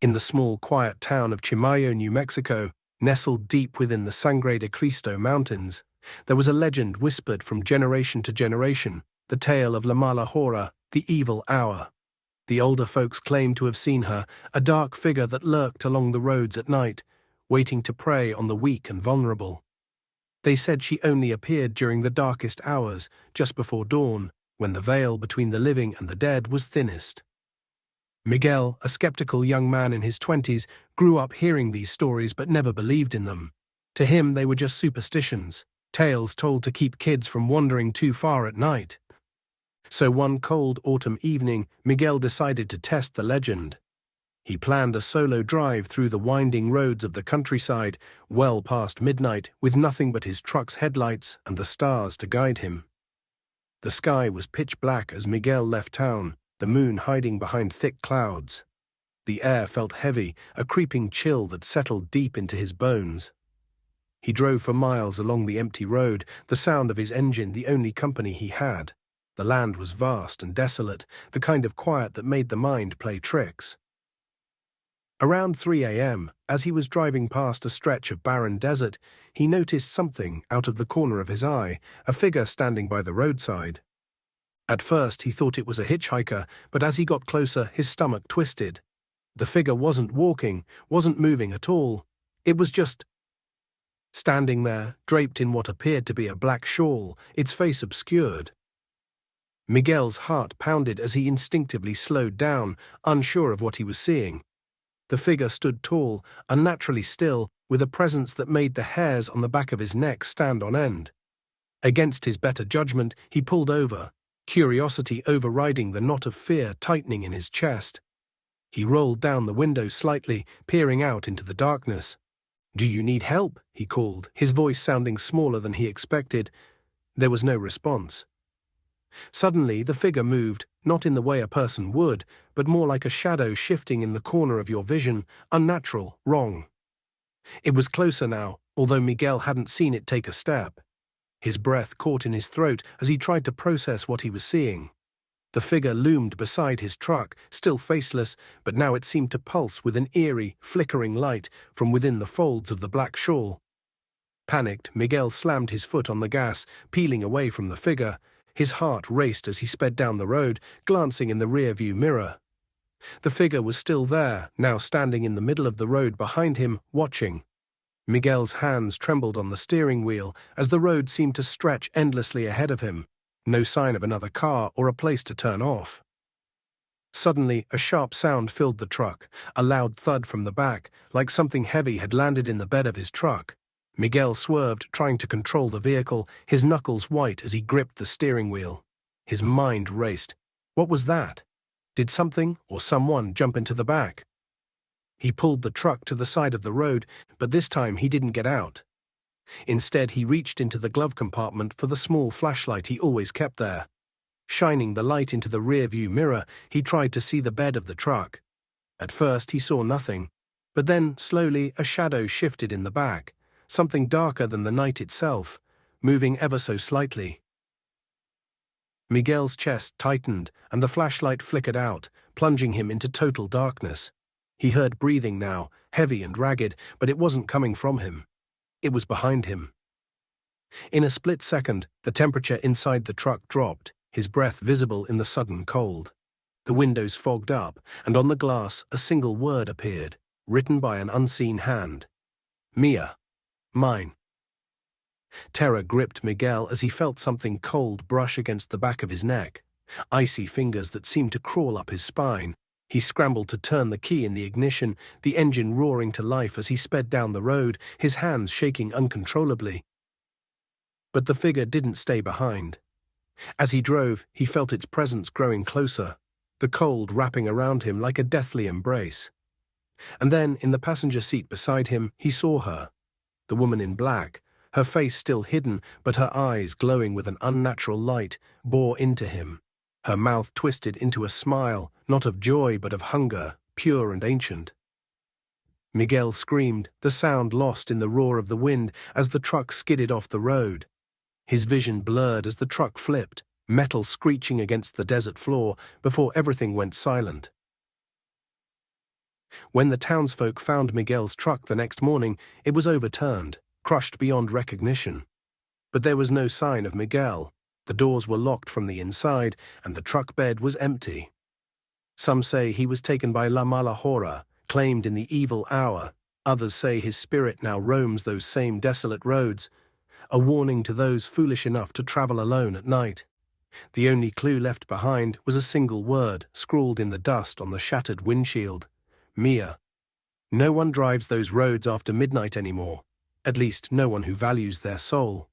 In the small, quiet town of Chimayo, New Mexico, nestled deep within the Sangre de Cristo Mountains, there was a legend whispered from generation to generation, the tale of La Mala Hora, the evil hour. The older folks claimed to have seen her, a dark figure that lurked along the roads at night, waiting to prey on the weak and vulnerable. They said she only appeared during the darkest hours, just before dawn, when the veil between the living and the dead was thinnest. Miguel, a skeptical young man in his 20s, grew up hearing these stories but never believed in them. To him, they were just superstitions, tales told to keep kids from wandering too far at night. So one cold autumn evening, Miguel decided to test the legend. He planned a solo drive through the winding roads of the countryside, well past midnight, with nothing but his truck's headlights and the stars to guide him. The sky was pitch black as Miguel left town, the moon hiding behind thick clouds. The air felt heavy, a creeping chill that settled deep into his bones. He drove for miles along the empty road, the sound of his engine the only company he had. The land was vast and desolate, the kind of quiet that made the mind play tricks. Around 3 a.m., as he was driving past a stretch of barren desert, he noticed something out of the corner of his eye, a figure standing by the roadside. At first he thought it was a hitchhiker, but as he got closer, his stomach twisted. The figure wasn't walking, wasn't moving at all. It was just standing there, draped in what appeared to be a black shawl, its face obscured. Miguel's heart pounded as he instinctively slowed down, unsure of what he was seeing. The figure stood tall, unnaturally still, with a presence that made the hairs on the back of his neck stand on end. Against his better judgment, he pulled over, curiosity overriding the knot of fear tightening in his chest. He rolled down the window slightly, peering out into the darkness. "Do you need help?" he called, his voice sounding smaller than he expected. There was no response. Suddenly, the figure moved, not in the way a person would, but more like a shadow shifting in the corner of your vision, unnatural, wrong. It was closer now, although Miguel hadn't seen it take a step. His breath caught in his throat as he tried to process what he was seeing. The figure loomed beside his truck, still faceless, but now it seemed to pulse with an eerie, flickering light from within the folds of the black shawl. Panicked, Miguel slammed his foot on the gas, peeling away from the figure. His heart raced as he sped down the road, glancing in the rear-view mirror. The figure was still there, now standing in the middle of the road behind him, watching. Miguel's hands trembled on the steering wheel as the road seemed to stretch endlessly ahead of him. No sign of another car or a place to turn off. Suddenly, a sharp sound filled the truck, a loud thud from the back, like something heavy had landed in the bed of his truck. Miguel swerved, trying to control the vehicle, his knuckles white as he gripped the steering wheel. His mind raced. What was that? Did something or someone jump into the back? He pulled the truck to the side of the road, but this time he didn't get out. Instead, he reached into the glove compartment for the small flashlight he always kept there. Shining the light into the rear-view mirror, he tried to see the bed of the truck. At first, he saw nothing, but then, slowly, a shadow shifted in the back. Something darker than the night itself, moving ever so slightly. Miguel's chest tightened, and the flashlight flickered out, plunging him into total darkness. He heard breathing now, heavy and ragged, but it wasn't coming from him. It was behind him. In a split second, the temperature inside the truck dropped, his breath visible in the sudden cold. The windows fogged up, and on the glass a single word appeared, written by an unseen hand. Mia. Mine. Terror gripped Miguel as he felt something cold brush against the back of his neck, icy fingers that seemed to crawl up his spine. He scrambled to turn the key in the ignition, the engine roaring to life as he sped down the road, his hands shaking uncontrollably. But the figure didn't stay behind. As he drove, he felt its presence growing closer, the cold wrapping around him like a deathly embrace. And then, in the passenger seat beside him, he saw her. The woman in black, her face still hidden, but her eyes glowing with an unnatural light, bore into him. Her mouth twisted into a smile, not of joy but of hunger, pure and ancient. Miguel screamed, the sound lost in the roar of the wind as the truck skidded off the road. His vision blurred as the truck flipped, metal screeching against the desert floor before everything went silent. When the townsfolk found Miguel's truck the next morning, it was overturned, crushed beyond recognition. But there was no sign of Miguel. The doors were locked from the inside, and the truck bed was empty. Some say he was taken by La Mala Hora, claimed in the evil hour. Others say his spirit now roams those same desolate roads, a warning to those foolish enough to travel alone at night. The only clue left behind was a single word scrawled in the dust on the shattered windshield: Mia. No one drives those roads after midnight anymore, at least no one who values their soul.